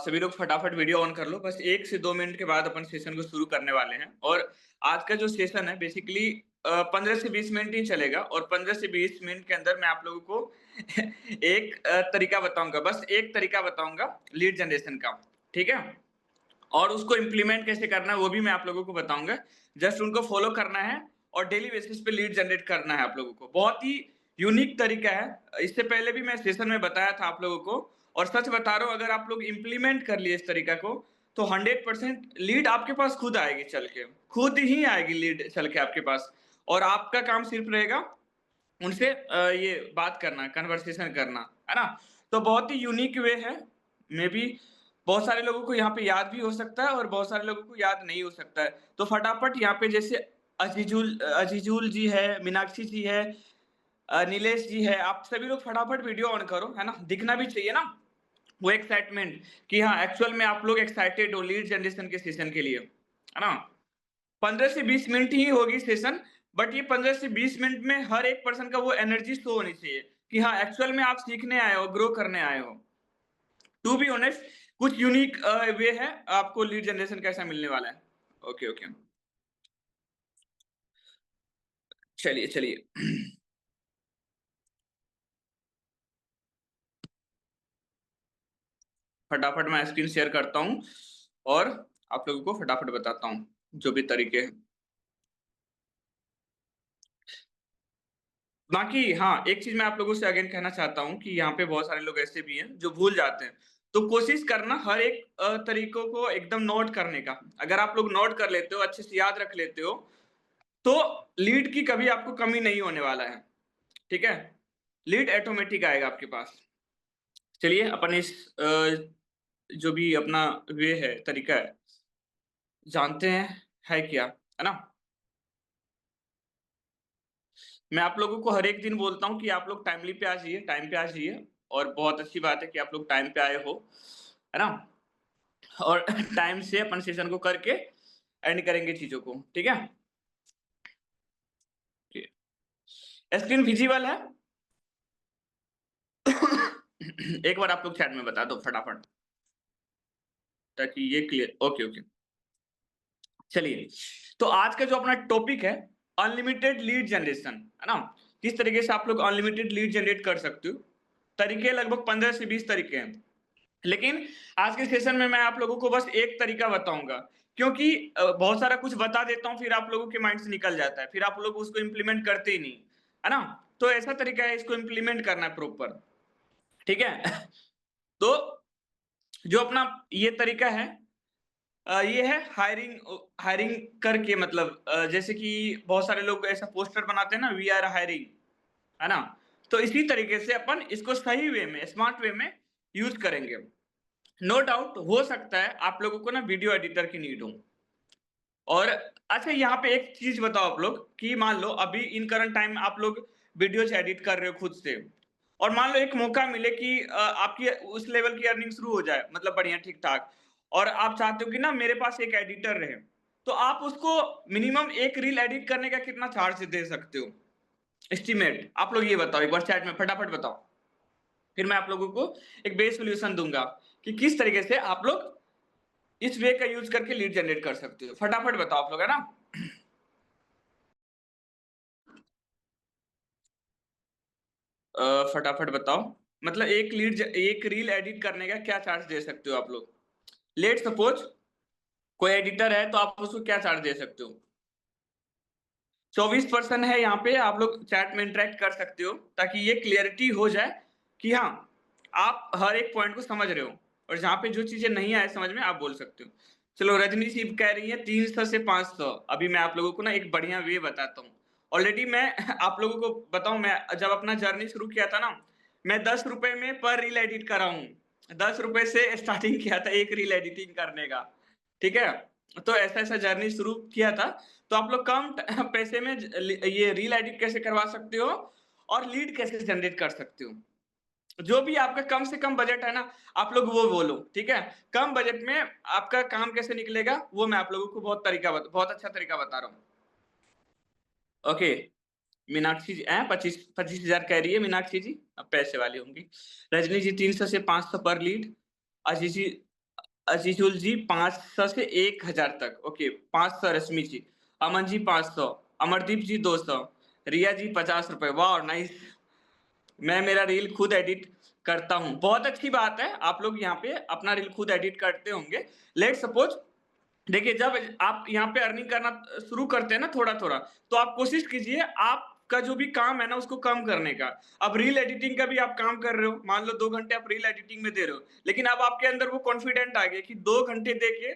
सभी लोग फटाफट वीडियो ऑन कर लो, बस 1 से 2 मिनट के बाद अपन सेशन को शुरू करने वाले हैं। और आज का जो सेशन है बेसिकली 15 से 20 मिनट ही चलेगा और 15 से 20 मिनट के अंदर मैं आप लोगों को एक तरीका बताऊँगा, बस एक तरीका बताऊँगा लीड जनरेशन का, ठीक है? और उसको इम्प्लीमेंट कैसे करना है वो भी मैं आप लोगों को बताऊँगा। जस्ट उनको फॉलो करना है और डेली बेसिस पे लीड जनरेट करना है आप लोगों को। बहुत ही यूनिक तरीका है। इससे पहले भी मैं सेशन में बताया था आप लोगों को और सच बता रहा हूँ अगर आप लोग इम्प्लीमेंट कर लिए इस तरीका को तो 100% लीड आपके पास खुद आएगी चल के। खुद ही आएगी लीड चल के आपके पास और आपका काम सिर्फ रहेगा उनसे ये बात करना, कन्वर्सेशन करना, है ना? तो बहुत ही यूनिक वे है, मेबी बहुत सारे लोगों को यहाँ पे याद भी हो सकता है और बहुत सारे लोगों को याद नहीं हो सकता है। तो फटाफट यहाँ पे जैसे अजीजुल जी है, मीनाक्षी जी है, नीलेश जी है, आप सभी लोग फटाफट वीडियो ऑन करो, है ना? दिखना भी चाहिए ना, वो एक्साइटमेंट कि हाँ, एक्चुअल में आप लोग एक्साइटेड हो लीड जनरेशन के सेशन के लिए, है ना? 15 से 20 मिनट ही होगी सेशन, बट ये 15 से 20 मिनट में हर एक पर्सन का वो एनर्जी शो होनी चाहिए कि हाँ, एक्चुअल में आप सीखने आए हो, ग्रो करने आए हो। टू बी ऑनेस्ट कुछ यूनिक वे है, आपको लीड जनरेशन कैसा मिलने वाला है। Okay, okay. चलिए, चलिए। फटाफट मैं स्क्रीन शेयर करता हूँ और आप लोगों को फटाफट बताता हूँ, जो भी तरीके हैं। बाकी हाँ, एक चीज़ मैं आप लोगों से अगेन कहना चाहता हूँ कि यहाँ पे बहुत सारे लोग ऐसे भी हैं, जो भूल जाते हैं। तो कोशिश करना हर एक तरीकों को एकदम नोट करने का। अगर आप लोग नोट कर लेते हो, अच्छे से याद रख लेते हो, तो लीड की कभी आपको कमी नहीं होने वाला है, ठीक है? लीड ऑटोमेटिक आएगा आपके पास। चलिए अपन इस जो भी अपना वे है, तरीका है, जानते हैं, है क्या, है ना? मैं आप लोगों को हर एक दिन बोलता हूँ कि आप लोग टाइमली पे आ जाइए, टाइम पे आ जाइए और बहुत अच्छी बात है कि आप लोग टाइम पे आए हो, है ना? और टाइम से अपन सेशन को करके एंड करेंगे चीज़ों को, ठीक है? जी। स्क्रीन विज़िबल है? एक बार आप लोग चैट में बता दो फटाफट, ताकि ये क्लियर ओके, ओके। चलिए, तो आज का जो अपना टॉपिक है, अनलिमिटेड लीड जनरेशन, है ना? किस तरीके से आप लोग अनलिमिटेड लीड जनरेट कर सकते हो? तरीके लगभग 15 से 20 तरीके हैं। लेकिन आज के सेशन में मैं आप लोगों को बस एक तरीका बताऊँगा, क्योंकि बहुत सारा कुछ बता देता हूँ, फिर आप लोगों के माइंड से निकल जाता है, फिर आप लोग उसको इम्प्लीमेंट करते ही नहीं, है ना? तो ऐसा तरीका है, इसको इम्प्लीमेंट करना है प्रॉपर, ठीक है? तो जो अपना ये तरीका है ये है हायरिंग करके मतलब जैसे कि बहुत सारे लोग ऐसा पोस्टर बनाते हैं ना, वी आर हायरिंग, है ना? तो इसी तरीके से अपन इसको सही वे में, स्मार्ट वे में यूज़ करेंगे। नो डाउट हो सकता है आप लोगों को ना वीडियो एडिटर की नीड हो और अच्छा यहाँ पे एक चीज़ बताओ आप लोग कि मान लो अभी इन करंट टाइम आप लोग वीडियोज़ एडिट कर रहे हो खुद से और मान लो एक मौका मिले कि आपकी उस लेवल की अर्निंग शुरू हो जाए मतलब बढ़िया ठीक-ठाक और आप चाहते हो कि ना मेरे पास एक एडिटर रहे, तो आप उसको मिनिमम 1 रील एडिट करने का कितना चार्ज दे सकते हो? एस्टीमेट आप लोग ये बताओ एक बार चैट में फटाफट बताओ। फिर मैं आप लोगों को एक बेस सॉल्यूशन दूँगा कि किस तरीके से आप लोग इस वे का यूज़ करके लीड जनरेट कर सकते हो। फटाफट बताओ आप लोग, है ना? फटाफट बताओ। मतलब एक रील एडिट करने का क्या चार्ज दे सकते हो आप लोग? लेट्स सपोज़ कोई एडिटर है तो आप उसको क्या चार्ज दे सकते हो? 24 पर्सन है यहाँ पे, आप लोग चैट में इंटरैक्ट कर सकते हो, ताकि ये क्लैरिटी हो जाए कि हाँ, आप हर एक पॉइंट को समझ रहे हो और जहाँ पे जो चीज़ें नहीं आए समझ में आप बोल सकते हो। चलो रजनी जी कह रही है 300 से 500 अभी मैं आप लोगों को ना एक बढ़िया वे बताता हूँ। ऑलरेडी मैं आप लोगों को बताऊँ मैं जब अपना जर्नी शुरू किया था ना, मैं ₹10 में पर रील एडिट कर रहा हूँ। ₹10 से स्टार्टिंग किया था एक रील एडिटिंग करने का, ठीक है? तो ऐसा-ऐसा जर्नी शुरू किया था। तो आप लोग कम पैसे में ये रील एडिट कैसे करवा सकते हो और लीड कैसे जनरेट कर सकते हो। जो भी आपका कम से कम बजट है ना, आप लोग वो बोलो, ठीक है? कम बजट में आपका काम कैसे निकलेगा, वो मैं आप लोगों को बहुत अच्छा तरीका बता रहा हूँ। ओके, मीनाक्षी जी 25,000 कह रही है मीनाक्षी जी, अब पैसे वाली होंगी। रजनी जी 300 से 500 पर लीड। अजीजी अजीजुल जी 500 से 1000 तक, ओके 500 रश्मि जी, अमन जी 500, अमरदीप जी 200, रिया जी ₹50, वाओ नाइस। मैं मेरा रील खुद एडिट करता हूँ, बहुत अच्छी बात है, आप लोग यहाँ पे अपना रील खुद एडिट करते होंगे। लेट्स सपोज देखिए, जब आप यहाँ पे अर्निंग करना शुरू करते हैं ना थोड़ा-थोड़ा, तो आप कोशिश कीजिए आपका जो भी काम है ना उसको कम करने का। अब रील एडिटिंग का भी आप काम कर रहे हो, मान लो 2 घंटे आप रील एडिटिंग में दे रहे हो, लेकिन अब आपके अंदर वो कॉन्फिडेंट आ गया कि 2 घंटे दे के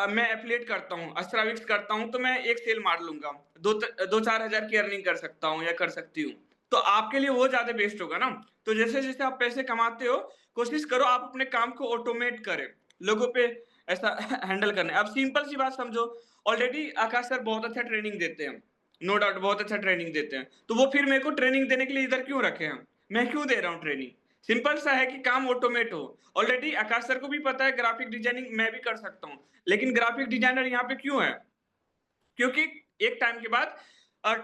मैं एफिलिएट करता हूँ, अस्ट्राविक्स करता हूँ, तो मैं एक सेल मार लूँगा। 2-4 हज़ार की अर्निंग कर सकता हूँ या कर सकती हूँ। तो आपके लिए वो ज़्यादा बेस्ट होगा ना। तो जैसे-जैसे आप पैसे कमाते हो, कोशिश करो आप अपने काम को ऑटोमेट करें। लोगों पे ऐसा हैंडल करना है। अब सिंपल सी बात समझो, ऑलरेडी आकाश सर बहुत अच्छा ट्रेनिंग देते हैं, नो डाउट बहुत अच्छा ट्रेनिंग देते हैं। तो वो फिर मेरे को ट्रेनिंग देने के लिए इधर क्यों रखे हैं? मैं क्यों दे रहा हूँ ट्रेनिंग? सिंपल सा है कि काम ऑटोमेट हो। ऑलरेडी आकाश सर को भी पता है ग्राफिक डिजाइनिंग मैं भी कर सकता हूँ, लेकिन ग्राफिक डिजाइनर यहाँ पे क्यों है? क्योंकि एक टाइम के बाद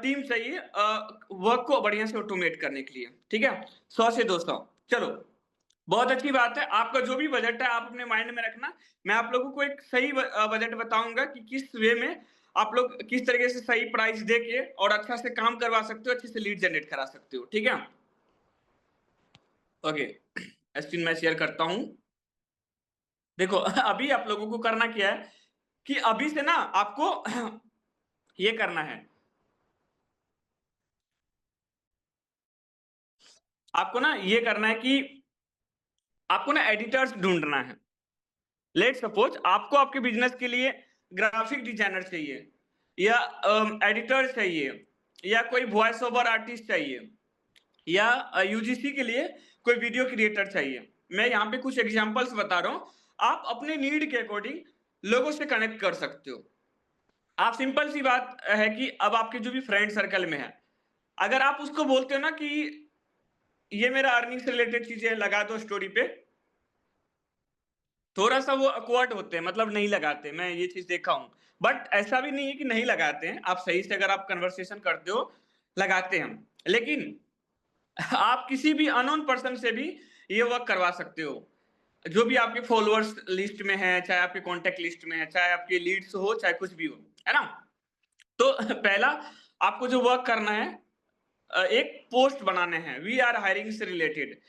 टीम चाहिए वर्क को बढ़िया से ऑटोमेट करने के लिए, ठीक है? 100 से 200 चलो, बहुत अच्छी बात है। आपका जो भी बजट है आप अपने माइंड में रखना। मैं आप लोगों को एक सही बजट बताऊँगा कि किस वे में आप लोग किस तरीके से सही प्राइस देके और अच्छा से काम करवा सकते हो, अच्छे से लीड जनरेट करा सकते हो, ठीक है? ओके, स्क्रीन मैं शेयर करता हूँ। देखो अभी आप लोगों को करना क्या है कि अभी से ना आपको ये करना है। आपको ना ये करना है कि आपको ना एडिटर्स ढूँढना है। लेट्स सपोज आपको आपके बिज़नेस के लिए ग्राफिक डिज़ाइनर चाहिए या एडिटर चाहिए या कोई वॉइस ओवर आर्टिस्ट चाहिए या यूजीसी के लिए कोई वीडियो क्रिएटर चाहिए। मैं यहाँ पे कुछ एग्ज़ाम्पल्स बता रहा हूँ। आप अपने नीड के अकॉर्डिंग लोगों से कनेक्ट कर सकते हो। आप सिंपल सी बात है कि अब आपके जो भी फ्रेंड सर्कल में है, अगर आप उसको बोलते हो ना कि ये मेरा अर्निंग से रिलेटेड चीज़ें लगा दो स्टोरी पे, थोड़ा-सा वो ऑकवर्ड होते हैं, मतलब नहीं लगाते, मैं ये चीज़ देखा हूँ। बट ऐसा भी नहीं है कि नहीं लगाते हैं, आप सही से अगर आप कन्वर्सेशन करते हो, लगाते हैं। लेकिन आप किसी भी अननोन पर्सन से भी ये वर्क करवा सकते हो। जो भी आपके फॉलोअर्स लिस्ट में है, चाहे आपके कॉन्टैक्ट लिस्ट में है, चाहे आपके लीड्स हो, चाहे कुछ भी हो, है ना? तो पहला आपको जो वर्क करना है एक पोस्ट बनाने हैं, वी आर हायरिंग से रिलेटेड।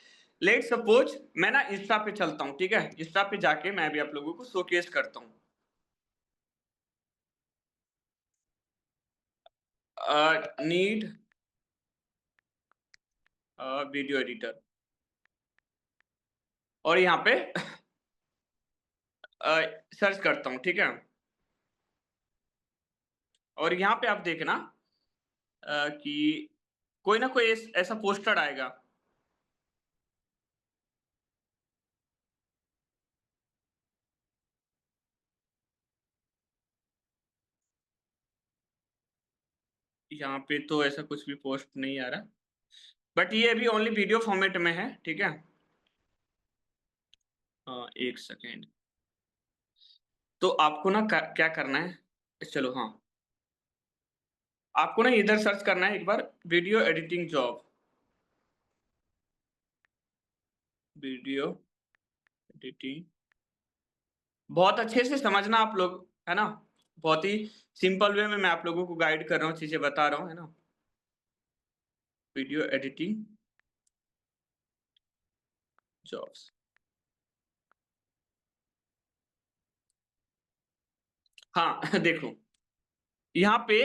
लेट्स सपोज मैं ना इंस्टा पे चलता हूँ, ठीक है? इंस्टा पे जाके मैं भी आप लोगों को शोकेस करता हूँ। नीड वीडियो एडिटर और यहाँ पे सर्च करता हूँ, ठीक है? और यहाँ पे आप देखना कि कोई ना कोई ऐसा पोस्टर आएगा। यहाँ पे तो ऐसा कुछ भी पोस्ट नहीं आ रहा, बट ये अभी ओनली वीडियो फॉर्मेट में है, ठीक है? 1 सेकंड। तो आपको ना क्या करना है, चलो हाँ, आपको ना इधर सर्च करना है एक बार video editing job, video editing बहुत अच्छे से समझना आप लोग, है ना? बहुत ही सिंपल वे में मैं आप लोगों को गाइड कर रहा हूँ, चीज़ें बता रहा हूँ, है ना? Video editing jobs. हाँ, देखो, यहाँ पे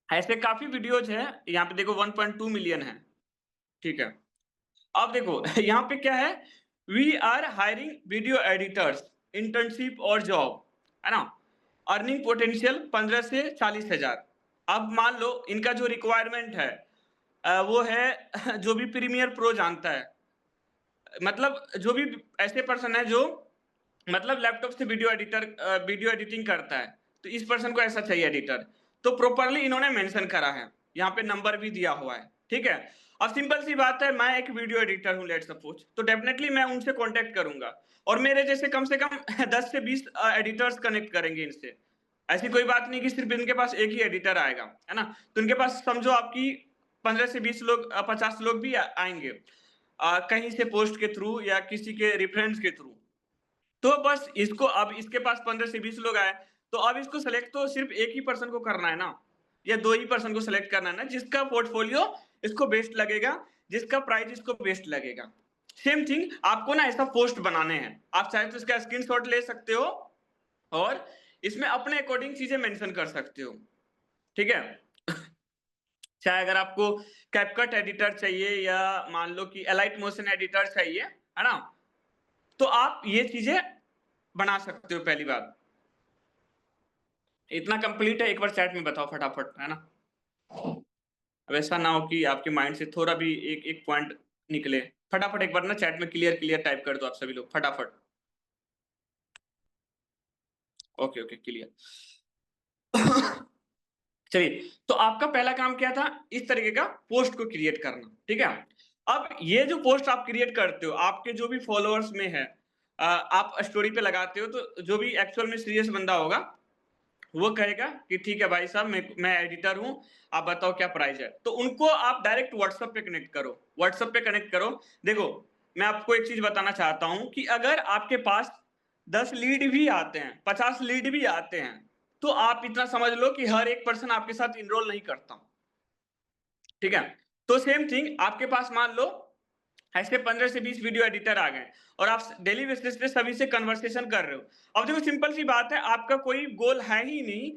ऐसे काफ़ी वीडियोज़ हैं, यहाँ पे देखो 1.2 मिलियन है, ठीक है? अब देखो यहाँ पे क्या है, we are hiring video editors, internship और जॉब, है ना? अर्निंग पोटेंशियल 15 से 40,000। अब मान लो इनका जो रिक्वायरमेंट है वो है जो भी प्रीमियर प्रो जानता है। मतलब जो भी ऐसे पर्सन है जो मतलब लैपटॉप से वीडियो एडिटिंग करता है, तो इस पर्सन को ऐसा चाहिए एडिटर। तो प्रॉपर्ली इन्होंने मेंशन करा है, यहाँ पे नंबर भी दिया हुआ है, ठीक है? अब सिंपल सी बात है, मैं एक वीडियो एडिटर हूँ लेट्स सपोज, तो डेफिनिटली मैं उनसे कॉन्टैक्ट करूँगा और मेरे जैसे कम से कम 10 से 20 एडिटर्स कनेक्ट करेंगे इनसे। ऐसी कोई बात नहीं कि सिर्फ़ इनके पास एक ही एडिटर आएगा, है ना? तो इनके पास समझो आपकी 15 से 20 लोग 50 लोग भी आएँगे कहीं से पोस्ट के थ्रू या किसी के रेफरेंस के थ्रू। तो बस इसको अब इसके पास 15 से 20 लोग आए, तो अब इसको सेलेक्ट तो सिर्फ एक ही पर्सन को करना है ना, या 2 ही पर्सन को सेलेक्ट करना है ना, जिसका पोर्टफोलियो इसको बेस्ट लगेगा, जिसका प्राइस इसको बेस्ट लगेगा। सेम थिंग आपको ना ऐसा पोस्ट बनाने हैं। आप चाहे तो इसका स्क्रीनशॉट ले सकते हो और इसमें अपने अकॉर्डिंग चीजें मेंशन कर सकते हो, ठीक है? चाहे अगर आपको कैपकट एडिटर चाहिए या मान लो कि एलाइट मोशन एडिटर चाहिए, है ना? तो आप ये चीजें बना सकते हो पहली बात। इतना कंप्लीट है, एक बार चैट में बताओ फटाफट, है ना? अब ऐसा ना हो कि आपके माइंड से थोड़ा भी एक पॉइंट निकले। फटाफट एक बार ना चैट में क्लियर टाइप कर दो आप सभी लोग, फटाफट। Okay, clear. चलिए, तो आपका पहला काम क्या था? इस तरीके का पोस्ट को क्रिएट करना, ठीक है? अब ये जो पोस्ट आप क्रिएट करते हो, आपके जो भी फॉलोअर्स में है, आप स्टोरी पे लगाते हो, तो जो भी एक्चुअल में सीरियस बंदा होगा, वो कहेगा कि ठीक है भाई साहब, मैं एडिटर हूँ, आप बताओ क्या प्राइस है? तो उनको आप डायरेक्ट व्हाट्सएप पे कनेक्ट करो, व्हाट्सएप पे कनेक्ट करो। देखो, मैं आपको एक चीज बताना चाहता हूँ कि अगर आपके पास 10 लीड भी आते हैं, 50 लीड भी आते हैं, तो आप इतना समझ लो कि हर एक पर्सन आपके साथ इनरोल नहीं करता, ठीक है? तो सेम थिंग आपके पास मान लो ऐसे 15 से 20 वीडियो एडिटर आ गए और आप डेली बेसिस पे सभी से कन्वर्सेशन कर रहे हो। अब देखो, सिंपल सी बात है, आपका कोई गोल है ही नहीं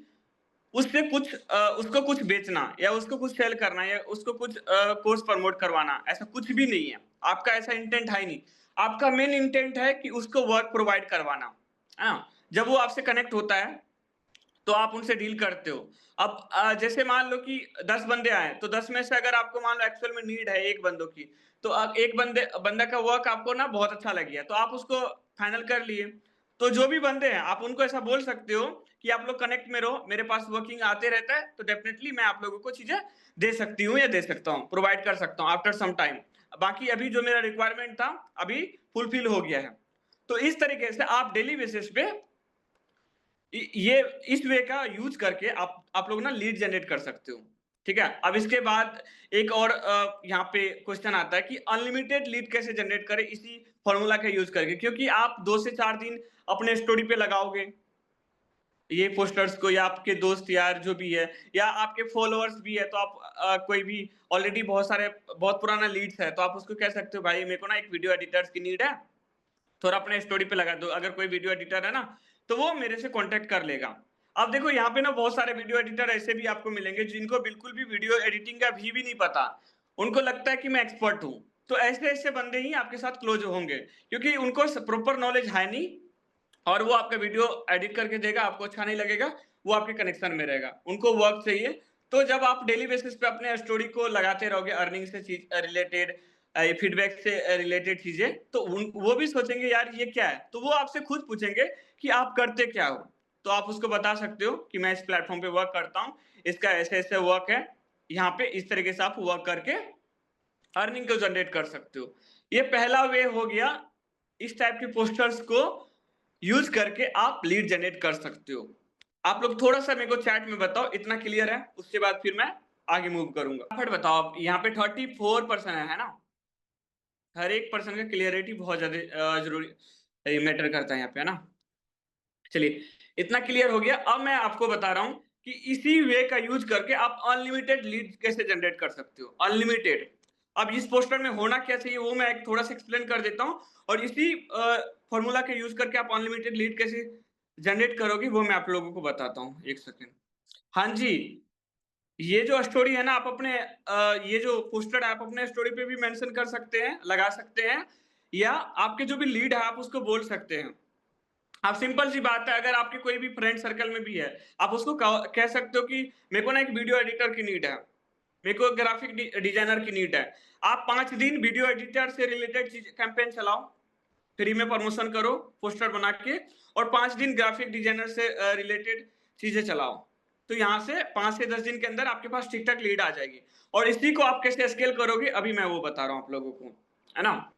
उससे कुछ उसको कुछ बेचना या उसको कुछ सेल करना या उसको कुछ कोर्स प्रमोट करवाना, ऐसा कुछ भी नहीं है। आपका ऐसा इंटेंट है ही नहीं। आपका मेन इंटेंट है कि उसको वर्क प्रोवाइड करवाना, है ना? जब वो आपसे कनेक्ट होता है तो आप उनसे डील करते हो। अब जैसे मान लो कि 10 बंदे आए, तो 10 में से अगर आपको मान लो एक्चुअल में नीड है 1 बंदों की, तो एक बंदा का वर्क आपको ना बहुत अच्छा लग गया, तो आप उसको फाइनल कर लिए। तो जो भी बंदे हैं, आप उनको ऐसा बोल सकते हो कि आप लोग कनेक्ट में रहो, मेरे पास वर्किंग आते रहता है, तो डेफिनिटली मैं आप लोगों को चीज़ें दे सकती हूँ या दे सकता हूँ, प्रोवाइड कर सकता हूँ आफ्टर सम टाइम। बाकी अभी जो मेरा रिक्वायरमेंट था, अभी फुलफिल हो गया है। तो इस तरीके से आप डेली बेसिस पे ये इस वे का यूज करके आप लोग ना लीड जनरेट कर सकते हो, ठीक है? अब इसके बाद एक और यहाँ पे क्वेश्चन आता है कि अनलिमिटेड लीड कैसे जनरेट करें इसी फॉर्मूला का यूज करके, क्योंकि आप 2 से 4 दिन अपने स्टोरी पे लगाओगे ये पोस्टर्स को, या आपके दोस्त यार जो भी है, या आपके फॉलोअर्स भी है, तो आप कोई भी ऑलरेडी बहुत पुराना लीड्स है, तो आप उसको कह सकते हो भाई मेरे को ना एक वीडियो एडिटर्स की नीड है, थोड़ा अपने स्टोरी पे लगा दो। अगर कोई वीडियो एडिटर है ना, तो वो मेरे से कांटेक्ट कर लेगा। अब देखो, यहाँ पे ना बहुत सारे वीडियो एडिटर ऐसे भी आपको मिलेंगे जिनको बिल्कुल भी वीडियो एडिटिंग का भी नहीं पता। उनको लगता है कि मैं एक्सपर्ट हूँ। तो ऐसे-ऐसे बंदे ही आपके साथ क्लोज होंगे, क्योंकि उनको प्रॉपर नॉलेज है नहीं और वो आपका वीडियो एडिट करके देगा, आपको अच्छा नहीं लगेगा, वो आपके कनेक्शन में रहेगा। उनको वर्क चाहिए। तो जब आप डेली बेसिस पे अपने स्टोरी को लगाते रहोगे अर्निंग से रिलेटेड, फीडबैक से रिलेटेड चीजें, तो वो भी सोचेंगे यार ये क्या है, तो वो आपसे खुद पूछेंगे कि आप करते क्या हो। तो आप उसको बता सकते हो कि मैं इस प्लेटफॉर्म पे वर्क करता हूँ, इसका ऐसे ऐसे वर्क है, यहाँ पे इस तरीके से आप वर्क करके अर्निंग को जनरेट कर सकते हो। ये पहला वे हो गया, इस टाइप के पोस्टर्स को यूज करके आप लीड जनरेट कर सकते हो। आप लोग थोड़ा सा मेरे को चैट में बताओ, इतना क्लियर है? उसके बाद फिर मैं आगे मूव करूंगा। फटाफट बताओ आप, यहाँ पे 34% है ना? हर एक पर्सन का क्लियरिटी बहुत ज्यादा जरूरी मैटर करता है यहाँ पे, है ना? चलिए, इतना क्लियर हो गया। अब मैं आपको बता रहा हूँ कि इसी वे का यूज करके आप अनलिमिटेड लीड कैसे जनरेट कर सकते हो, अनलिमिटेड। अब इस पोस्टर में होना क्या चाहिए वो मैं एक थोड़ा सा एक्सप्लेन कर देता हूँ, और इसी फॉर्मूला का यूज करके आप अनलिमिटेड लीड कैसे जनरेट करोगे वो मैं आप लोगों को बताता हूँ। एक सेकेंड। हाँ जी, ये जो स्टोरी है ना, आप अपने ये जो पोस्टर है आप अपने स्टोरी पे भी मेंशन कर सकते हैं, लगा सकते हैं, या आपके जो भी लीड है आप उसको बोल सकते हैं। आप सिंपल सी बात है, अगर आपके कोई भी फ्रेंड सर्कल में भी है, आप उसको कह सकते हो कि मेरे को ना एक वीडियो एडिटर की नीड है, मेरे को ग्राफिक डिजाइनर की नीड है। आप 5 दिन वीडियो एडिटर से रिलेटेड चीज कैंपेन चलाओ, फ्री में प्रमोशन करो पोस्टर बना के, और 5 दिन ग्राफिक डिजाइनर से रिलेटेड चीजें चलाओ। तो यहाँ से 5 से 10 दिन के अंदर आपके पास ठीक ठाक लीड आ जाएगी। और इसी को आप कैसे स्केल करोगे अभी मैं वो बता रहा हूँ आप लोगों को, है ना?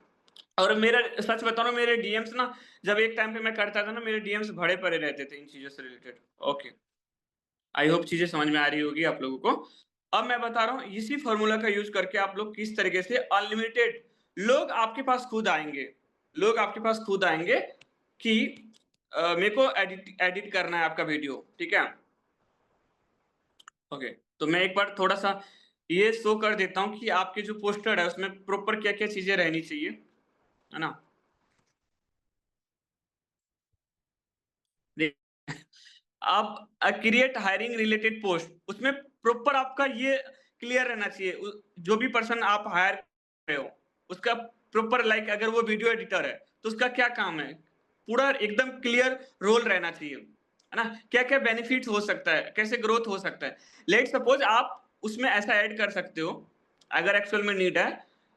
और मेरा सच बता रहा हूँ, मेरे डीएम्स ना जब एक टाइम पे मैं करता था ना, मेरे डीएम्स भरे पड़े रहते थे इन चीजों से रिलेटेड। ओके, आई होप चीजें समझ में आ रही होगी आप लोगों को। अब मैं बता रहा हूँ इसी फॉर्मूला का यूज करके आप लोग किस तरीके से अनलिमिटेड लोग आपके पास खुद आएंगे, लोग आपके पास खुद आएंगे कि मेरे को एडिट करना है आपका वीडियो, ठीक है? ओके, तो मैं एक बार थोड़ा-सा ये शो कर देता हूँ कि आपके जो पोस्टर है उसमें प्रॉपर क्या-क्या चीज़ें रहनी चाहिए, है ना? देख आप क्रिएट हायरिंग रिलेटेड पोस्ट, उसमें प्रॉपर आपका ये क्लियर रहना चाहिए, जो भी पर्सन आप हायर कर रहे हो, उसका प्रॉपर लाइक अगर वो वीडियो एडिटर है, तो उसका क्या काम है? पूरा एकदम क्लियर रोल रहना चाहिए, है ना? क्या-क्या बेनिफिट्स हो सकता है, कैसे ग्रोथ हो सकता है। लेट्स सपोज़ आप उसमें ऐसा ऐड कर सकते हो, अगर एक्चुअल में नीड है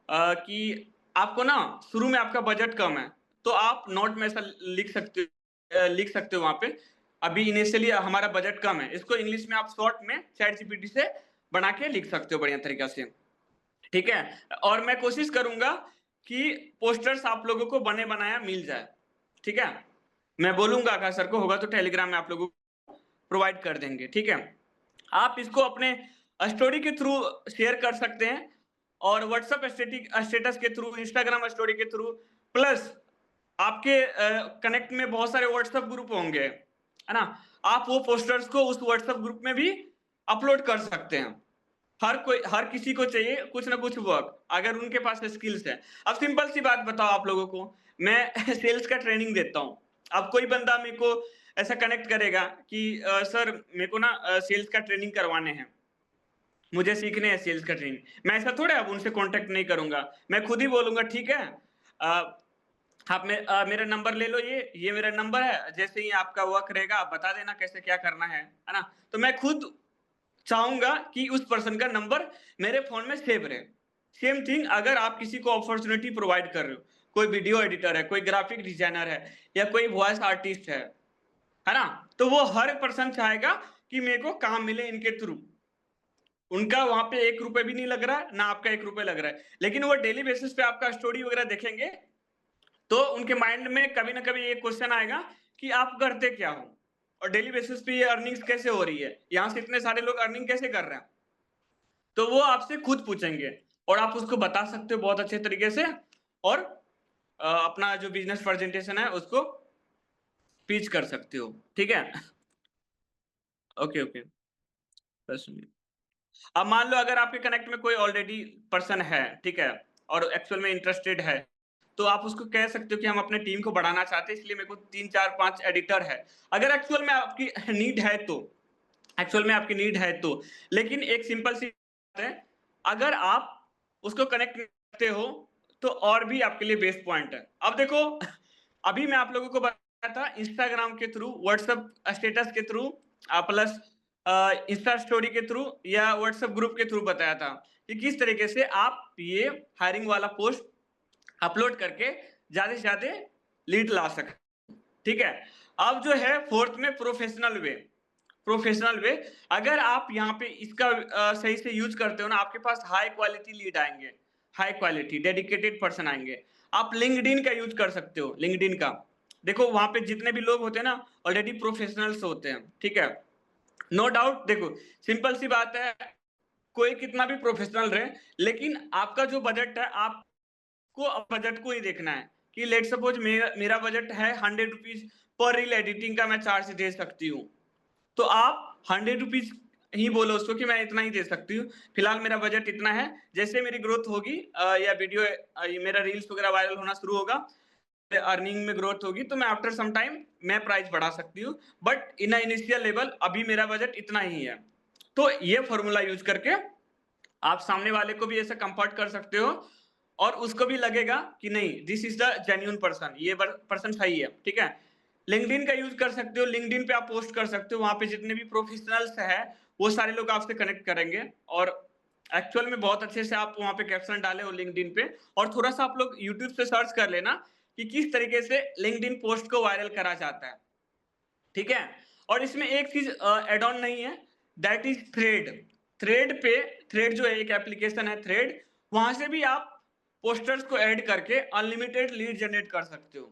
कि आपको ना शुरू में आपका बजट कम है, तो आप नोट में ऐसा लिख सकते हो वहाँ पे, अभी इनिशियली हमारा बजट कम है। इसको इंग्लिश में आप शॉर्ट में चैट जीपीटी से बना के लिख सकते हो बढ़िया तरीका से, ठीक है? और मैं कोशिश करूँगा कि पोस्टर्स आप लोगों को बने-बनाया मिल जाए, ठीक है? मैं बोलूँगा आकाश सर को, होगा तो टेलीग्राम में आप लोगों को प्रोवाइड कर देंगे, ठीक है? आप इसको अपने स्टोरी के थ्रू शेयर कर सकते हैं और व्हाट्सएप स्टेटस के थ्रू, इंस्टाग्राम स्टोरी के थ्रू, प्लस आपके कनेक्ट में बहुत सारे व्हाट्सएप ग्रुप होंगे, है ना? आप वो पोस्टर्स को उस व्हाट्सएप ग्रुप में भी अपलोड कर सकते हैं। हर किसी को चाहिए कुछ ना कुछ वर्क, अगर उनके पास स्किल्स है। अब सिंपल सी बात बताओ आप लोगों को, मैं सेल्स का ट्रेनिंग देता हूँ। अब कोई बंदा मेरे को ऐसा कनेक्ट करेगा कि सर मेरे को ना सेल्स का ट्रेनिंग करवाने हैं। मुझे सीखने हैं सेल्स का ट्रेनिंग। मैं ऐसा थोड़ा अब उनसे कॉन्टैक्ट नहीं करूँगा। मैं खुद ही बोलूँगा ठीक है आप मेरा नंबर ले लो, ये मेरा नंबर है, जैसे ही आपका वर्क रहेगा आप बता देना कैसे क्या करना है ना? तो मैं खुद चाहूँगा कि उस पर्सन का नंबर मेरे फ़ोन में सेव रहे। सेम थिंग अगर आप किसी को अपॉर्च्युनिटी प्रोवाइड कर रहे हो, कोई वीडियो एडिटर है, कोई ग्राफिक डिज़ाइनर है या कोई वॉइस आर्टिस्ट है ना? तो वो हर पर्सन चाहेगा कि मेरे को काम मिले इनके थ्रू। उनका वहाँ पे ₹1 भी नहीं लग रहा है, ना आपका ₹1 लग रहा है। लेकिन वो डेली बेसिस पे आपका स्टोरी वगैरह देखेंगे, तो उनके माइंड में कभी न कभी ये क्वेश्चन आएगा कि आप करते क्या हो? और डेली बेसिस पे ये अर्निंग्स कैसे हो रही है? यहाँ से इतने सारे लोग अर्निंग कैसे कर रहे हैं? तो वो आपसे खुद पूछेंगे और आप उसको बता सकते हो बहुत अच्छे तरीके से और अपना जो बिज़नेस प्रेज़ेंटेशन है उसको पिच कर सकते हो, ठीक है? Okay, okay. बस सुनिए। अब मान लो अगर आपके कनेक्ट में कोई ऑलरेडी पर्सन है, ठीक है? और एक्चुअल में इंटरेस्टेड है, तो आप उसको कह सकते हो कि हम अपने टीम को बढ़ाना चाहते हैं, इसलिए मेरे को 3, 4, 5 एडिटर है। अगर एक्चुअल में आपकी नीड है तो, एक्चुअल में आपकी नीड है तो। लेकिन एक सिंपल सी बात है, अगर आप उसको कनेक्ट करते हो, तो और भी आपके लिए बेस्ट पॉइंट है। अब देखो, अभी मैं आप लोगों को बताया था इंस्टाग्राम के थ्रू, व्हाट्सएप स्टेटस के थ्रू प्लस इंस्टा स्टोरी के थ्रू या व्हाट्सएप ग्रुप के थ्रू बताया था कि किस तरीके से आप ये हायरिंग वाला पोस्ट अपलोड करके ज़्यादा से ज़्यादा लीड ला सकते, ठीक है? अब जो है फोर्थ में प्रोफेशनल वे, अगर आप यहाँ पे इसका सही से यूज़ करते हो ना, आपके पास हाई क्वालिटी लीड आएँगे, हाई क्वालिटी डेडिकेटेड पर्सन आएँगे। आप लिंक्डइन का यूज़ कर सकते हो, लिंक्डइन का। देखो वहाँ पे जितने भी लोग होते हैं ना, ऑलरेडी प्रोफेशनल्स होते हैं, ठीक है? नो डाउट देखो, सिंपल सी बात है, कोई कितना भी प्रोफेशनल रहे, लेकिन आपका जो बजट है, आपको बजट को ही देखना है कि लेट्स सपोज़ मेरा बजट है ₹100 पर रील एडिटिंग का मैं चार्ज दे सकती हूँ। तो आप ₹100 ही बोलो उसको कि मैं इतना ही दे सकती हूँ। फिलहाल मेरा बजट इतना है, जैसे मेरी ग्रोथ होगी या वीडियो ये मेरा रील्स वगैरह वायरल होना शुरू होगा, अर्निंग में ग्रोथ होगी तो मैं आफ्टर सम टाइम मैं प्राइस बढ़ा सकती हूँ। But in a initial level अभी मेरा बजट इतना ही है। तो ये फ़ॉर्मूला यूज़ करके आप सामने वाले को भी ऐसा कंफर्ट कर सकते हो और उसको भी लगेगा कि नहीं this is the genuine person, ये पर्सन सही है, ठीक है? लिंक्डइन का यूज कर सकते हो, लिंक्डइन पे आप पोस्ट कर सकते हो, वहां पे जितने भी प्रोफेशनल्स है वो सारे लोग आपसे कनेक्ट करेंगे और एक्चुअल में बहुत अच्छे से आप वहां पे कैप्शन डाले हो लिंक्डइन पे। और थोड़ा सा आप लोग यूट्यूब से सर्च कर लेना कि किस तरीके से लिंक्डइन पोस्ट को वायरल करा जाता है, ठीक है? और इसमें एक चीज एड ऑन नहीं है, दैट इज थ्रेड। थ्रेड जो है एक एप्लीकेशन है थ्रेड, वहां से भी आप पोस्टर्स को ऐड करके अनलिमिटेड लीड जनरेट कर सकते हो।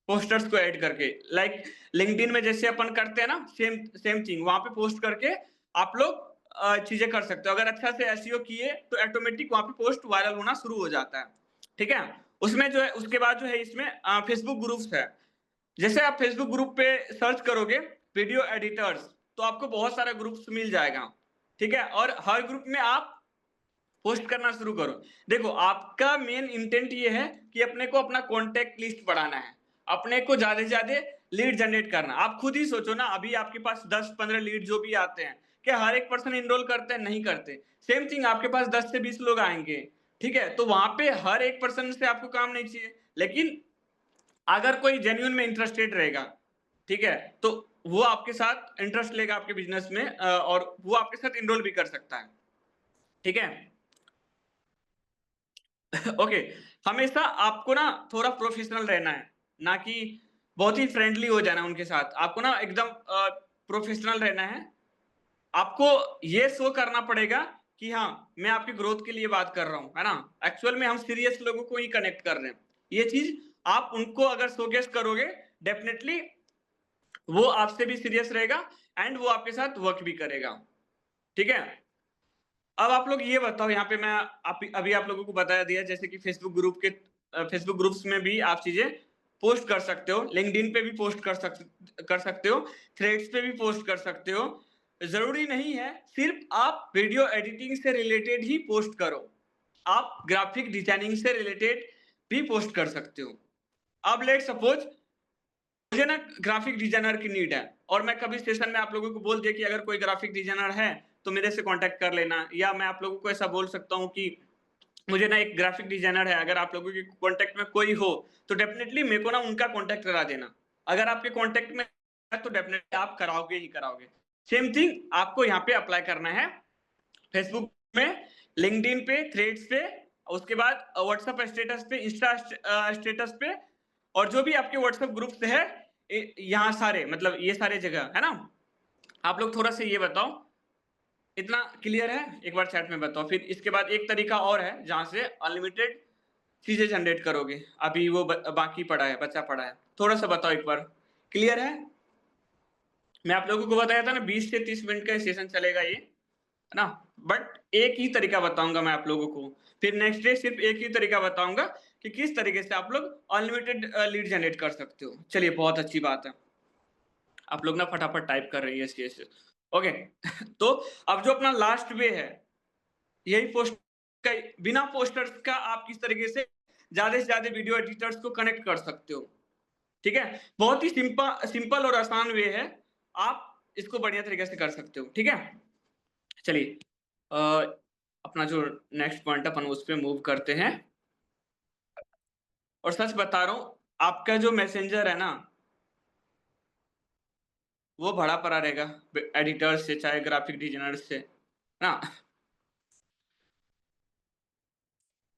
पोस्टर्स को ऐड करके लाइक लिंक्डइन में जैसे अपन करते हैं ना, सेम सेम थिंग वहां पे पोस्ट करके आप लोग चीजें कर सकते हो। अगर अच्छा से एसईओ किए तो ऑटोमेटिक वहां पे पोस्ट वायरल होना शुरू हो जाता है, ठीक है? उसमें जो है उसके बाद जो है इसमें फेसबुक ग्रुप्स है। जैसे आप फेसबुक ग्रुप पे सर्च करोगे वीडियो एडिटर्स, तो आपको बहुत सारा ग्रुप्स मिल जाएगा, ठीक है। और हर ग्रुप में आप पोस्ट करना शुरू करो। देखो, आपका मेन इंटेंट ये है कि अपने को अपना कॉन्टेक्ट लिस्ट बढ़ाना है, अपने को ज्यादा से ज्यादा लीड जनरेट करना। आप खुद ही सोचो ना, अभी आपके पास 10-15 लीड जो भी आते हैं, क्या हर एक पर्सन इनरोल करते हैं? नहीं करते। सेम थिंग, आपके पास 10 से 20 लोग आएंगे, ठीक है, तो वहां पे हर एक पर्सन से आपको काम नहीं चाहिए। लेकिन अगर कोई जेन्युइन में इंटरेस्टेड रहेगा, ठीक है, तो वो आपके साथ इंटरेस्ट लेगा आपके बिजनेस में, और वो आपके साथ इनरोल भी कर सकता है, ठीक है। ओके, हमेशा आपको ना थोड़ा प्रोफेशनल रहना है, ना कि बहुत ही फ्रेंडली हो जाना उनके साथ। आपको ना एकदम प्रोफेशनल रहना है। आपको ये शो करना पड़ेगा कि हाँ, मैं आपकी ग्रोथ के लिए बात कर रहा हूँ, है ना। एक्चुअल में हम सीरियस लोगों को ही कनेक्ट कर रहे हैं। ये चीज आप उनको अगर शोकेस करोगे, डेफिनेटली वो आपसे भी सीरियस रहेगा एंड वो आपके साथ वर्क भी करेगा, ठीक है। अब आप लोग ये बताओ, यहाँ पे मैं अभी आप लोगों को बता दिया, जैसे कि फेसबुक ग्रुप्स में भी आप चीजें पोस्ट कर सकते हो, लिंक्डइन पे भी पोस्ट कर सकते हो, थ्रेड्स पे भी पोस्ट कर सकते हो। जरूरी नहीं है सिर्फ आप वीडियो एडिटिंग से रिलेटेड ही पोस्ट करो, आप ग्राफिक डिजाइनिंग से रिलेटेड भी पोस्ट कर सकते हो। अब लेट सपोज मुझे ना ग्राफिक डिजाइनर की नीड है, और मैं कभी सेशन में आप लोगों को बोल दिया कि अगर कोई ग्राफिक डिजाइनर है तो मेरे से कांटेक्ट कर लेना, या मैं आप लोगों को ऐसा बोल सकता हूँ कि मुझे ना एक ग्राफिक डिजाइनर है, अगर आप लोगों के कांटेक्ट में कोई हो तो डेफिनेटली मेरे को ना उनका कांटेक्ट करा देना। अगर आपके कांटेक्ट में है तो डेफिनेटली आप कराओगे ही कराओगे। सेम थिंग आपको यहाँ पे अप्लाई करना है, फेसबुक में, लिंक्डइन पे, थ्रेड्स पे, उसके बाद व्हाट्सएप स्टेटस पे, इंस्टा स्टेटस पे, और जो भी आपके व्हाट्सएप ग्रुप्स है, यहाँ सारे, मतलब ये सारे जगह है ना। आप लोग थोड़ा सा ये बताओ, इतना क्लियर है? एक बार चैट में बताओ। फिर इसके बाद एक तरीका और है जहां से अनलिमिटेड चीजें जनरेट करोगे, अभी वो बाकी पड़ा है, बचा पड़ा है, थोड़ा सा बताओ एक बार। क्लियर है? मैं आप लोगों को बताया था ना 20 से 30 मिनट का सेशन चलेगा ये, है ना। बट एक ही तरीका बताऊंगा मैं आप लोगों को, फिर नेक्स्ट डे सिर्फ एक ही तरीका बताऊंगा कि किस तरीके से आप लोग अनलिमिटेड लीड जनरेट कर सकते हो। चलिए, बहुत अच्छी बात है, आप लोग ना फटाफट टाइप कर रही है यस। ओके। तो अब जो अपना लास्ट वे है, यही पोस्ट का, बिना पोस्टर्स का आप किस तरीके से ज्यादा से ज्यादा वीडियो एडिटर्स को कनेक्ट कर सकते हो, ठीक है। बहुत ही सिंपल और आसान वे है, आप इसको बढ़िया तरीके से कर सकते हो, ठीक है। चलिए, अपना जो नेक्स्ट पॉइंट अपन उस पर मूव करते हैं। और सच बता रहा हूं, आपका जो मैसेंजर है ना, वो भरा पड़ा रहेगा एडिटर से, चाहे ग्राफिक डिजाइनर से ना।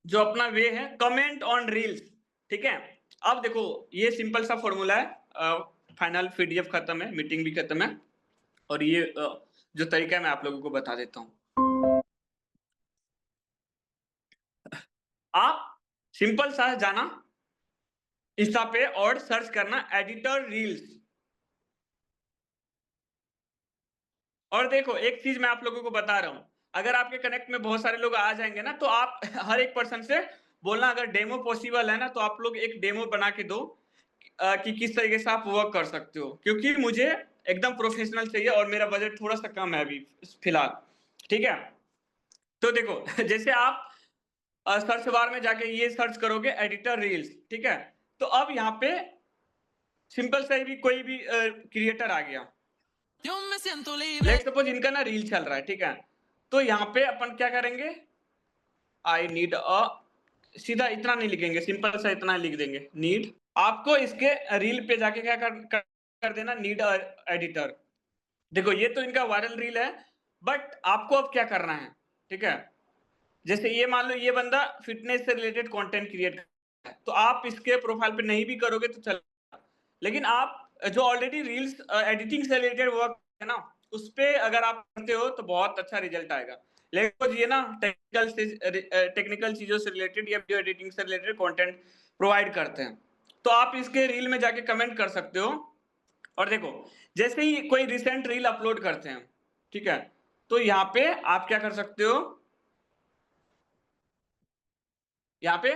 जो अपना वे है, कमेंट ऑन रील्स, ठीक है। अब देखो, ये सिंपल सा फॉर्मूला है, फाइनल पीडीएफ खत्म है, मीटिंग भी खत्म है, और ये जो तरीका है मैं आप लोगों को बता देता हूँ। आप सिंपल सा जाना इंस्टा पे और सर्च करना एडिटर रील्स। और देखो, एक चीज मैं आप लोगों को बता रहा हूं, अगर आपके कनेक्ट में बहुत सारे लोग आ जाएंगे ना, तो आप हर एक पर्सन से बोलना, अगर डेमो पॉसिबल है ना, तो आप लोग एक डेमो बना के दो कि किस तरीके से आप वर्क कर सकते हो, क्योंकि मुझे एकदम प्रोफेशनल चाहिए और मेरा बजट थोड़ा सा कम है अभी फिलहाल, ठीक है। तो देखो जैसे आप सर्च बार में जाके ये सर्च करोगे एडिटर रील्स, ठीक है, तो अब यहाँ पे सिंपल सा भी कोई भी क्रिएटर आ गया, लेट सपोज इनका ना रील चल रहा है, ठीक है, तो यहाँ पे अपन क्या करेंगे, आई नीड अ, सीधा इतना नहीं लिखेंगे, सिंपल सा इतना लिख देंगे, नीड। आपको इसके रील पे जाके क्या कर देना, नीड एडिटर। देखो, ये तो इनका वायरल रील है, बट आपको अब क्या करना है, ठीक है। जैसे ये मान लो ये बंदा फिटनेस से रिलेटेड कंटेंट क्रिएट करता है, तो आप इसके प्रोफाइल पे नहीं भी करोगे तो चलेगा, लेकिन आप जो ऑलरेडी रील्स एडिटिंग से रिलेटेड वर्क है ना, उस पे अगर आप करते हो तो बहुत अच्छा रिजल्ट आएगा। लेकिन ये ना टेक्निकल चीजों से रिलेटेड या वीडियो एडिटिंग से रिलेटेड कंटेंट प्रोवाइड करते हैं, तो आप इसके रील में जाके कमेंट कर सकते हो। और देखो, जैसे ही कोई रिसेंट रील अपलोड करते हैं, ठीक है, तो यहाँ पे आप क्या कर सकते हो, यहाँ पे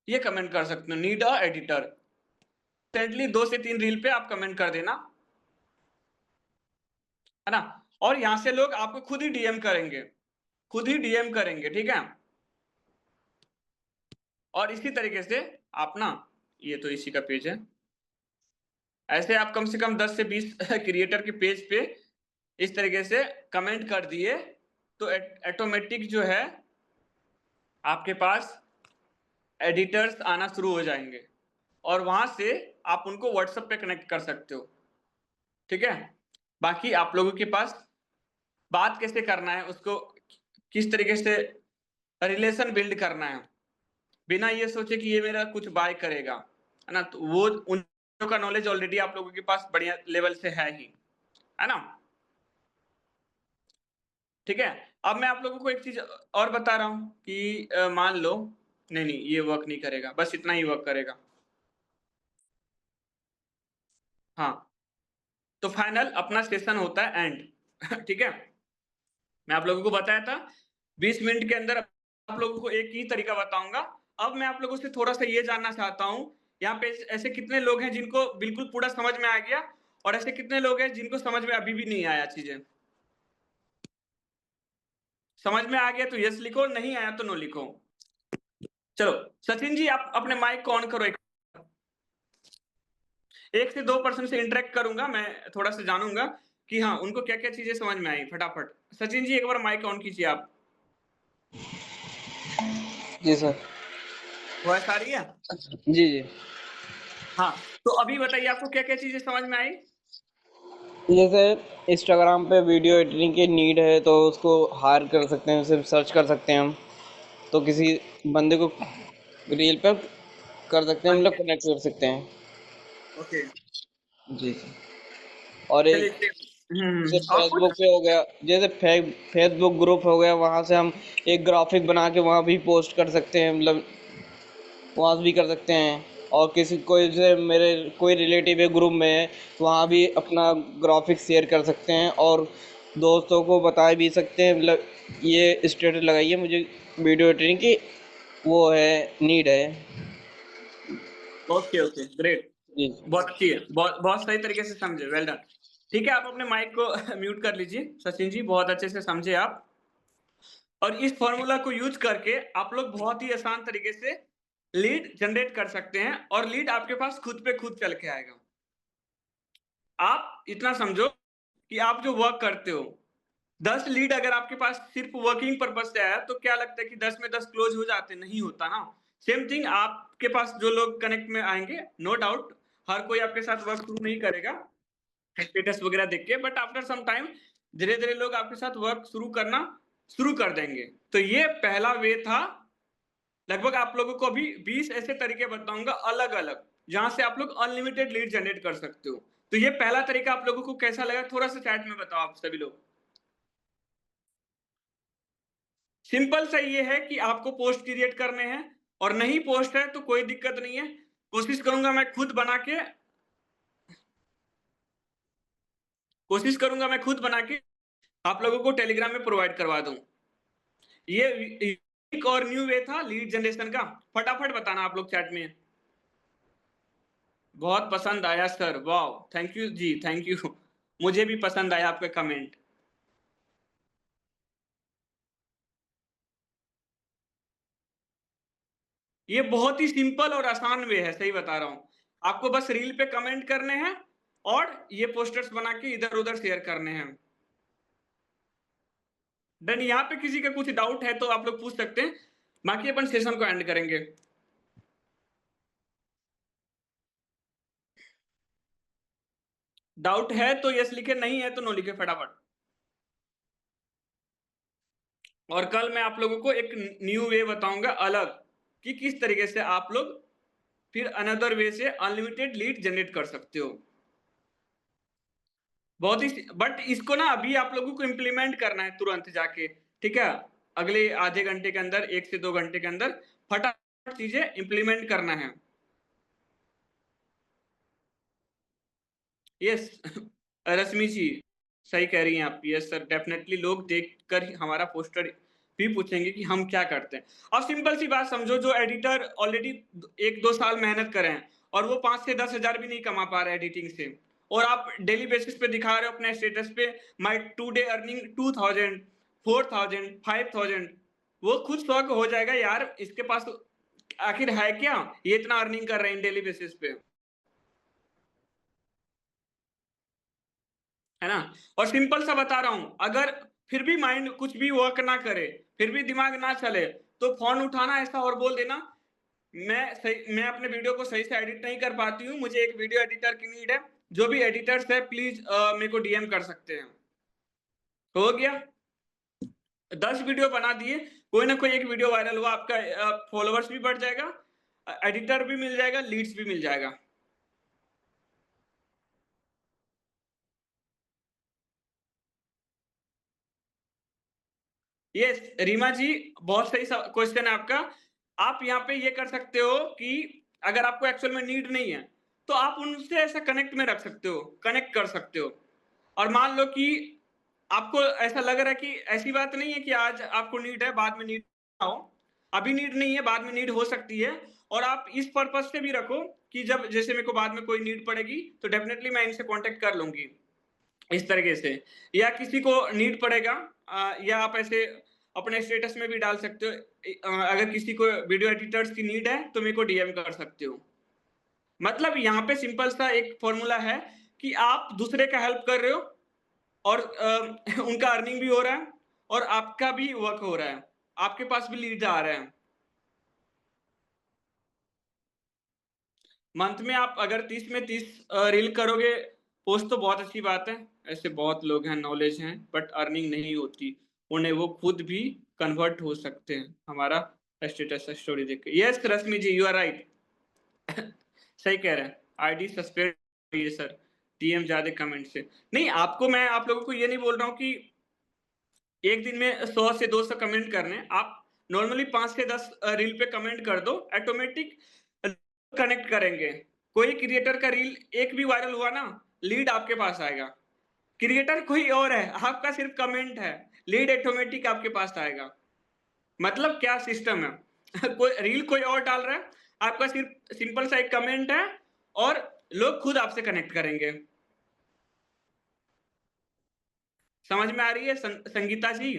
ये कमेंट कर सकते हो, नीड अ एडिटर। इंस्टेंटली 2 से 3 रील पे आप कमेंट कर देना, है ना? और यहाँ से लोग आपको खुद ही डीएम करेंगे, ठीक है? और इसी तरीके से आप ना, ये तो इसी का पेज है, ऐसे आप कम से कम 10 से 20 क्रिएटर के पेज पे इस तरीके से कमेंट कर दिए तो ऑटोमेटिक जो है आपके पास एडिटर्स आना शुरू हो जाएंगे और वहां से आप उनको व्हाट्सएप पे कनेक्ट कर सकते हो, ठीक है? बाकी आप लोगों के पास बात कैसे करना है, उसको किस तरीके से रिलेशन बिल्ड करना है, बिना ये सोचे कि ये मेरा कुछ बाय करेगा, है ना? तो वो उन का नॉलेज ऑलरेडी आप लोगों के पास बढ़िया लेवल से है ही, है ना? ठीक है? अब मैं आप लोगों को एक चीज और बता रहा हूं कि मान लो नहीं ये वर्क नहीं करेगा, बस इतना ही वर्क करेगा। हाँ, तो फाइनल अपना सेशन होता है एंड ठीक है? मैं आप लोगों को बताया था 20 मिनट के अंदर आप लोगों को एक ही तरीका बताऊंगा। अब मैं आप लोगों से थोड़ा सा ये जानना चाहता हूं, यहाँ पे ऐसे कितने लोग हैं जिनको बिल्कुल पूरा समझ में आ गया और ऐसे कितने लोग हैं जिनको समझ में अभी भी नहीं आया चीजें? समझ में आ गया तो यस लिखो, नहीं आया तो नो लिखो। चलो सचिन जी, आप अपने माइक को ऑन करो। एक से 2% से इंटरेक्ट करूंगा मैं, थोड़ा सा जानूंगा कि हाँ उनको क्या क्या चीजें समझ में आई। फटाफट सचिन जी एक बार माइक ऑन कीजिए आप। जी सर। वॉइस आ रही है? जी जी। हाँ, तो अभी बताइए आपको क्या क्या चीजें समझ में आई? जैसे इंस्टाग्राम पे वीडियो एडिटिंग की नीड है तो उसको हायर कर सकते हैं, उसे सर्च कर सकते हैं हम, तो किसी बंदे को रील पे कर सकते हैं, हाँ मतलब जी, कनेक्ट कर सकते हैं। ओके, जी। और एक चलिए जैसे और कुछ? फेसबुक पे हो गया, जैसे फेसबुक ग्रुप हो गया, वहाँ से हम एक ग्राफिक बना के वहाँ भी पोस्ट कर सकते हैं, मतलब वहाँ भी कर सकते हैं। और किसी कोई जैसे मेरे कोई रिलेटिव है ग्रुप में है तो वहाँ भी अपना ग्राफिक शेयर कर सकते हैं और दोस्तों को बता भी सकते हैं, मतलब ये स्टेटस लगाइए मुझे वीडियो एडिटिंग की वो है, नीड है। ओके ओके, ग्रेट, जी। बहुत अच्छी है, बहुत बहुत सही तरीके से समझे, वेल डन। ठीक है, आप अपने माइक को म्यूट कर लीजिए सचिन जी, बहुत अच्छे से समझे आप। और इस फॉर्मूला को यूज करके आप लोग बहुत ही आसान तरीके से लीड जनरेट कर सकते हैं और लीड आपके पास खुद पे खुद चल के आएगा। आप इतना समझो कि आप जो वर्क करते हो, 10 लीड अगर आपके पास सिर्फ वर्किंग पर्पज से आया तो क्या लगता है कि 10 में 10 क्लोज हो जाते? नहीं होता ना। सेम थिंग आपके पास जो लोग कनेक्ट में आएंगे, नो डाउट हर कोई आपके साथ वर्क शुरू नहीं करेगा स्टेटस वगैरह देख के, बट आफ्टर सम टाइम धीरे धीरे लोग आपके साथ वर्क शुरू करना शुरू कर देंगे। तो ये पहला वे था। लगभग आप लोगों को अभी 20 ऐसे तरीके बताऊंगा अलग अलग, जहां से आप लोग अनलिमिटेड लीड जनरेट कर सकते हो। तो ये पहला तरीका आप लोगों को कैसा लगा, थोड़ा सा चैट में बताओ आप सभी लोग। सिंपल सा ये है कि आपको पोस्ट क्रिएट करने हैं और नहीं पोस्ट है तो कोई दिक्कत नहीं है, कोशिश करूंगा मैं खुद बना के आप लोगों को टेलीग्राम में प्रोवाइड करवा दूं। ये एक और न्यू वे था लीड जनरेशन का। फटाफट बताना आप लोग चैट में। बहुत पसंद आया सर, वाह, thank you ji, thank you. मुझे भी पसंद आया आपका कमेंट। ये बहुत ही सिंपल और आसान वे है, सही बता रहा हूं। आपको बस रील पे कमेंट करने हैं और ये पोस्टर्स बना के इधर उधर शेयर करने हैं। देन यहाँ पे किसी का कुछ डाउट है तो आप लोग पूछ सकते हैं, बाकी अपन सेशन को एंड करेंगे। डाउट है तो यस लिखे, नहीं है तो नो लिखे फटाफट। और कल मैं आप लोगों को एक न्यू वे बताऊंगा अलग, कि किस तरीके से आप लोग फिर अनदर वे से अनलिमिटेड लीड जनरेट कर सकते हो। बहुत ही, बट इसको ना अभी आप लोगों को इंप्लीमेंट करना है तुरंत जाके, ठीक है? अगले आधे घंटे के अंदर, 1 से 2 घंटे के अंदर फटाफट चीजें इंप्लीमेंट करना है। यस रश्मि जी, सही कह रही हैं आप। यस सर, डेफिनेटली लोग देखकर ही हमारा पोस्टर भी पूछेंगे कि हम क्या करते हैं। अब सिंपल सी बात समझो, जो एडिटर ऑलरेडी 1-2 साल मेहनत कर रहे हैं और वो 5 से 10 हज़ार भी नहीं कमा पा रहे हैं एडिटिंग से, और आप डेली बेसिस पे दिखा रहे हो अपने स्टेटस पे माय टुडे अर्निंग 2000, 4000, 5000, वो खुद शौक हो जाएगा, यार इसके पास आखिर है क्या, ये इतना अर्निंग कर रहे हैं डेली बेसिस पे, है ना? और सिंपल सा बता रहा हूँ, अगर फिर भी माइंड कुछ भी वर्क ना करे, फिर भी दिमाग ना चले, तो फ़ोन उठाना ऐसा और बोल देना, मैं अपने वीडियो को सही से एडिट नहीं कर पाती हूँ, मुझे एक वीडियो एडिटर की नीड है, जो भी एडिटर्स है प्लीज़ मेरे को डीएम कर सकते हैं। हो गया, 10 वीडियो बना दिए, कोई ना कोई एक वीडियो वायरल हुआ, आपका फॉलोवर्स भी बढ़ जाएगा, एडिटर भी मिल जाएगा, लीड्स भी मिल जाएगा। यस, रीमा जी, बहुत सही क्वेश्चन है आपका। आप यहाँ पे ये कर सकते हो कि अगर आपको एक्चुअल में नीड नहीं है, तो आप उनसे ऐसा कनेक्ट में रख सकते हो, कनेक्ट कर सकते हो। और मान लो कि आपको ऐसा लग रहा है कि ऐसी बात नहीं है कि आज आपको नीड है, बाद में नीड ना हो। अभी नीड नहीं है, बाद में नीड हो सकती है, और आप इस पर्पज़ से भी रखो कि जब जैसे मेरे को बाद में कोई नीड पड़ेगी, तो डेफ़िनेटली मैं इनसे कॉन्टैक्ट कर लूँगी। इस तरीके से, या किसी को नीड पड़ेगा, या आप ऐसे अपने स्टेटस में भी डाल सकते हो, अगर किसी को वीडियो एडिटर्स की नीड है तो मेरे को डीएम कर सकते हो। मतलब यहाँ पे सिंपल सा एक फॉर्मूला है कि आप दूसरे का हेल्प कर रहे हो, और उनका अर्निंग भी हो रहा है, और आपका भी वर्क हो रहा है, आपके पास भी लीड आ रहे हैं। मंथ में आप अगर 30 में 30 रील करोगे पोस्ट, तो बहुत अच्छी बात है। ऐसे बहुत लोग हैं, नॉलेज हैं, बट अर्निंग नहीं होती। उन्हें वो खुद भी कन्वर्ट हो सकते हैं हमारा स्टेटस स्टोरी देख के। Yes Rashmi ji, you are right. सही कह रहे हैं। आईडी सस्पेंड करिए सर, डीएम ज्यादा कमेंट से। नहीं, आपको मैं आप लोगों को ये नहीं बोल रहा हूँ कि एक दिन में 100 से 200 कमेंट करने हैं। आप नॉर्मली 5 से 10 रील पे कमेंट कर दो, ऑटोमेटिक कनेक्ट करेंगे। कोई क्रिएटर का रील एक भी वायरल हुआ ना, लीड आपके पास आएगा। क्रिएटर कोई और है, आपका सिर्फ कमेंट है, लीड ऑटोमेटिक आपके पास आएगा। मतलब क्या सिस्टम है? कोई रील कोई और डाल रहा है, आपका सिर्फ सिंपल सा एक कमेंट है, और लोग खुद आपसे कनेक्ट करेंगे। समझ में आ रही है संगीता जी?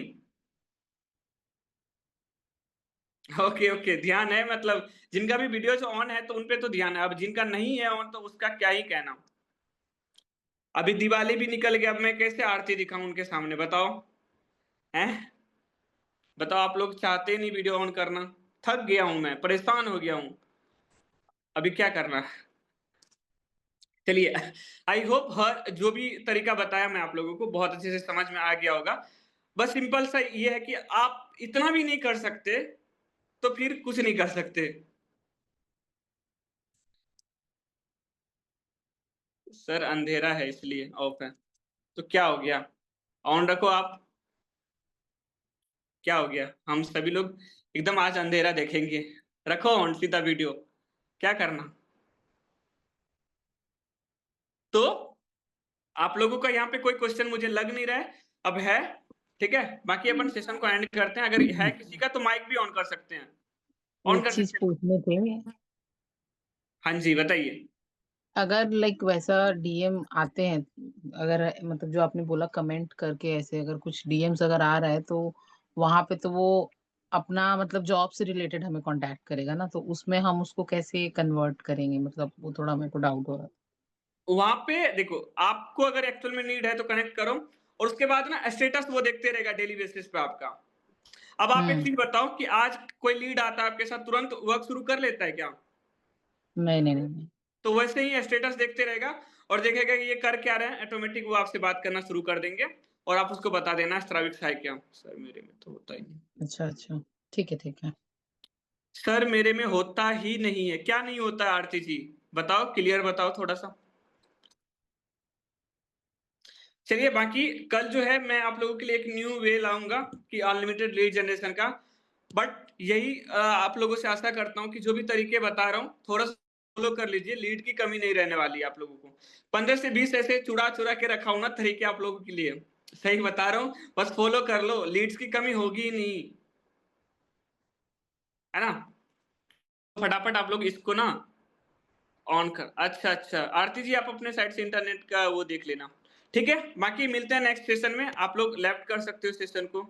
ओके, ओके, ध्यान है, मतलब जिनका भी वीडियोज़ ऑन है तो उन पे तो ध्यान है, अब जिनका नहीं है ऑन तो उसका क्या ही कहना। अभी दिवाली भी निकल गया, अब मैं कैसे आरती दिखाऊँ उनके सामने बताओ? हैं? बताओ, आप लोग चाहते ही नहीं वीडियो ऑन करना। थक गया हूँ मैं, परेशान हो गया हूँ। अभी क्या करना? चलिए, आई होप हर जो भी तरीका बताया मैं आप लोगों को बहुत अच्छे से समझ में आ गया होगा। बस सिंपल सा ये है कि आप इतना भी नहीं कर सकते, तो फिर कुछ नहीं कर सकते। सर अंधेरा है इसलिए ऑफ है। तो क्या हो गया? ऑन रखो आप। क्या हो गया? हम सभी लोग एकदम आज अंधेरा देखेंगे। रखो ऑन सीधा वीडियो। क्या करना? तो आप लोगों का यहाँ पे कोई क्वेश्चन मुझे लग नहीं रहा है। अब है, ठीक है? बाकी अपन सेशन को एंड करते हैं। अगर है किसी का तो माइक भी ऑन कर सकते हैं। ऑन एक कर चीज सकते हैं। पूछने थे, हाँ जी, बताइए। अगर लाइक वैसा डीएम आते हैं, अगर मतलब जो आपने बोला कमेंट करके ऐसे अगर कुछ डीएम्स अगर आ रहा है तो वहां पे तो वो अपना मतलब जॉब से रिलेटेड हमें कांटेक्ट करेगा ना, तो उसमें हम उसको कैसे कन्वर्ट करेंगे, मतलब वो थोड़ा मेरे को डाउट हो रहा है। वहाँ पे देखो, आपको अगर एक्चुअल में नीड है तो कनेक्ट करो, और उसके बाद ना स्टेटस वो देखते रहेगा डेली बेसिस पे आपका। अब आप एक हम्म। चीज़ बताओ कि आज कोई लीड आता है आपके साथ, तुरंत वर्क शुरू कर लेता है क्या? नहीं नहीं नहीं नहीं। तो वैसे ही स्टेटस देखते रहेगा, और देखेगा कि ये कर क्या रहे हैं, ऑटोमेटिक वो आपसे बात करना शुरू कर देंगे, और आप उसको बता देना स्ट्राविक्स है क्या? सर मेरे में तो होता ही नहीं। अच्छा अच्छा, ठीक है ठीक है। सर मेरे में होता ही नहीं है। क्या नहीं होता है आरती जी? बताओ, क्लियर बताओ थोड़ा-सा। चलिए, बाकी कल जो है मैं आप लोगों के लिए एक न्यू वे लाऊँगा कि अनलिमिटेड लीड जनरेशन का। बट यही आप लोगों से आशा करता हूँ कि जो भी तरीके बता रहा हूँ, थोड़ा-सा फ़ॉलो कर लीजिए, लीड की कमी नहीं रहने वाली है आप लोगों को। 15 से 20 ऐसे चुरा-चुरा के रखा हूँ ना तरीके आप लोगों के लिए। सही बता रहा हूँ, बस फ़ॉलो कर लो, लीड्स की कमी होगी ही नहीं। है ना? फटाफट आप लोग इसको ना ऑन कर, अच्छा, आरती जी आप अपने साइड से इंटरनेट का वो देख लेना, ठीक है? बाकी मिलते हैं नेक्स्ट सेशन में, आप लोग लेफ्ट कर सकते हो सेशन को।